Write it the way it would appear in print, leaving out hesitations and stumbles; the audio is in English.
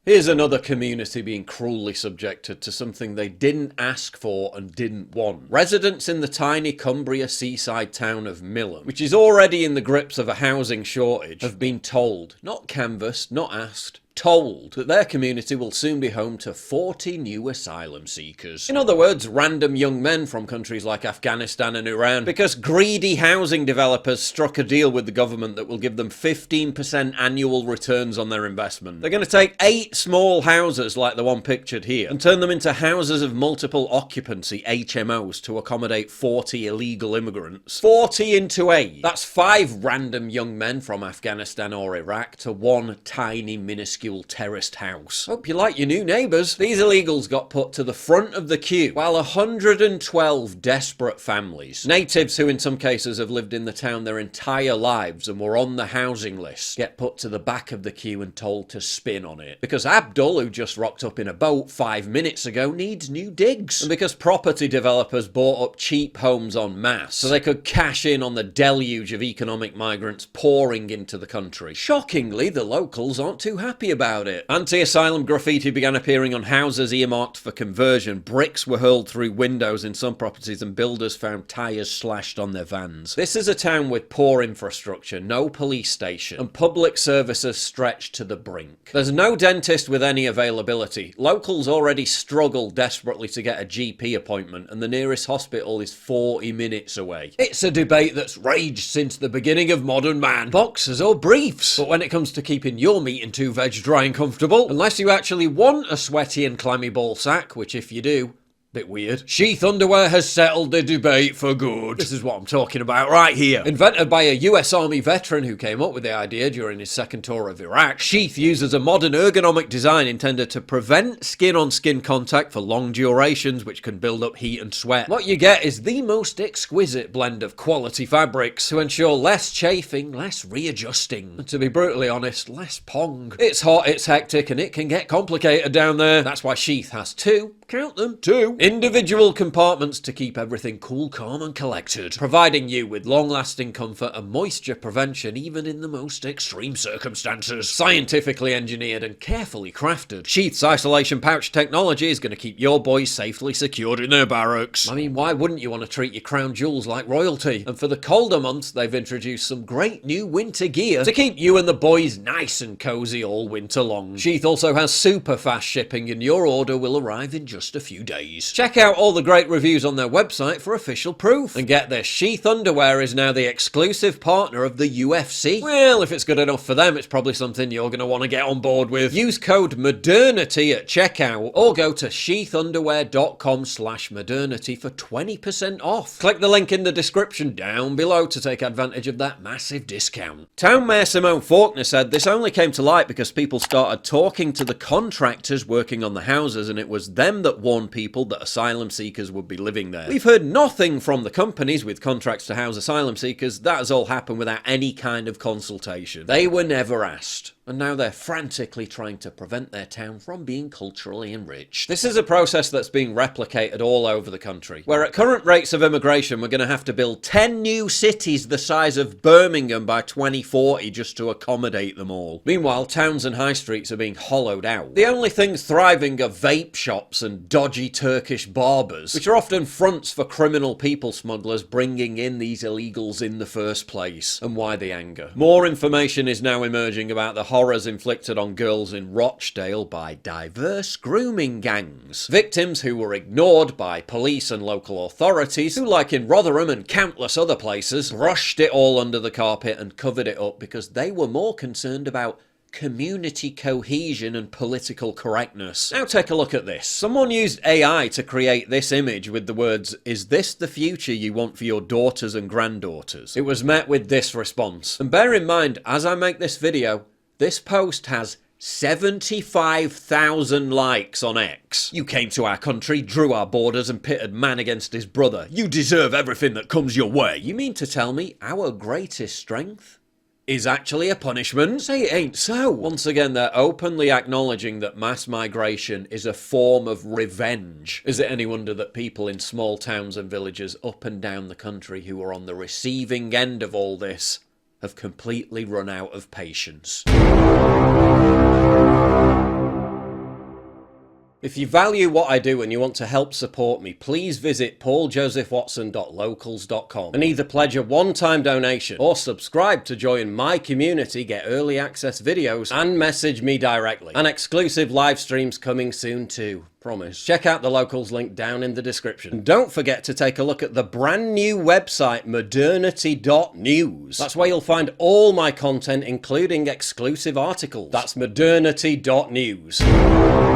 Here's another community being cruelly subjected to something they didn't ask for and didn't want. Residents in the tiny Cumbria seaside town of Millom, which is already in the grips of a housing shortage, have been told, not canvassed, not asked, told that their community will soon be home to 40 new asylum seekers. In other words, random young men from countries like Afghanistan and Iran, because greedy housing developers struck a deal with the government that will give them 15% annual returns on their investment. They're going to take 8 small houses like the one pictured here and turn them into houses of multiple occupancy, HMOs, to accommodate 40 illegal immigrants. 40 into 8. That's 5 random young men from Afghanistan or Iraq to one tiny minuscule terraced house. Hope you like your new neighbours. These illegals got put to the front of the queue, while 112 desperate families, natives who in some cases have lived in the town their entire lives and were on the housing list, get put to the back of the queue and told to spin on it. Because Abdul, who just rocked up in a boat 5 minutes ago, needs new digs. And because property developers bought up cheap homes en masse so they could cash in on the deluge of economic migrants pouring into the country. Shockingly, the locals aren't too happy about it. Anti-asylum graffiti began appearing on houses earmarked for conversion. Bricks were hurled through windows in some properties and builders found tyres slashed on their vans. This is a town with poor infrastructure, no police station, and public services stretched to the brink. There's no dentist with any availability. Locals already struggle desperately to get a GP appointment, and the nearest hospital is 40 minutes away. It's a debate that's raged since the beginning of modern man. Boxers or briefs? But when it comes to keeping your meat and 2 veg dry and comfortable, unless you actually want a sweaty and clammy ball sack, which if you do, bit weird, sheath underwear has settled the debate for good. This is what I'm talking about right here. Invented by a US Army veteran who came up with the idea during his second tour of Iraq, sheath uses a modern ergonomic design intended to prevent skin-on-skin contact for long durations, which can build up heat and sweat. What you get is the most exquisite blend of quality fabrics to ensure less chafing, less readjusting, and to be brutally honest, less pong. It's hot, it's hectic, and it can get complicated down there. That's why sheath has 2, count them, 2 individual compartments to keep everything cool, calm and collected, providing you with long-lasting comfort and moisture prevention even in the most extreme circumstances. Scientifically engineered and carefully crafted, Sheath's isolation pouch technology is going to keep your boys safely secured in their barracks. I mean, why wouldn't you want to treat your crown jewels like royalty? And for the colder months, they've introduced some great new winter gear to keep you and the boys nice and cozy all winter long. Sheath also has super fast shipping, and your order will arrive in just a few days. Check out all the great reviews on their website for official proof. And get this, Sheath Underwear is now the exclusive partner of the UFC. Well, if it's good enough for them, it's probably something you're going to want to get on board with. Use code MODERNITY at checkout or go to sheathunderwear.com/modernity for 20% off. Click the link in the description down below to take advantage of that massive discount. Town Mayor Simone Faulkner said this only came to light because people started talking to the contractors working on the houses, and it was them that warned people that asylum seekers would be living there. We've heard nothing from the companies with contracts to house asylum seekers. That has all happened without any kind of consultation. They were never asked. And now they're frantically trying to prevent their town from being culturally enriched. This is a process that's being replicated all over the country, where at current rates of immigration, we're going to have to build 10 new cities the size of Birmingham by 2040 just to accommodate them all. Meanwhile, towns and high streets are being hollowed out. The only things thriving are vape shops and dodgy Turkish barbers, which are often fronts for criminal people smugglers bringing in these illegals in the first place, and why the anger. More information is now emerging about the horrors inflicted on girls in Rochdale by diverse grooming gangs. Victims who were ignored by police and local authorities, who, like in Rotherham and countless other places, brushed it all under the carpet and covered it up because they were more concerned about community cohesion and political correctness. Now take a look at this. Someone used AI to create this image with the words, "Is this the future you want for your daughters and granddaughters?" It was met with this response. And bear in mind, as I make this video, this post has 75,000 likes on X. "You came to our country, drew our borders and pitted man against his brother. You deserve everything that comes your way." You mean to tell me our greatest strength is actually a punishment? Say it ain't so. Once again, they're openly acknowledging that mass migration is a form of revenge. Is it any wonder that people in small towns and villages up and down the country who are on the receiving end of all this have completely run out of patience? If you value what I do and you want to help support me, please visit pauljosephwatson.locals.com and either pledge a one-time donation or subscribe to join my community, get early access videos, and message me directly. And exclusive live streams coming soon too. Promise. Check out the Locals link down in the description. And don't forget to take a look at the brand new website, modernity.news. That's where you'll find all my content, including exclusive articles. That's modernity.news.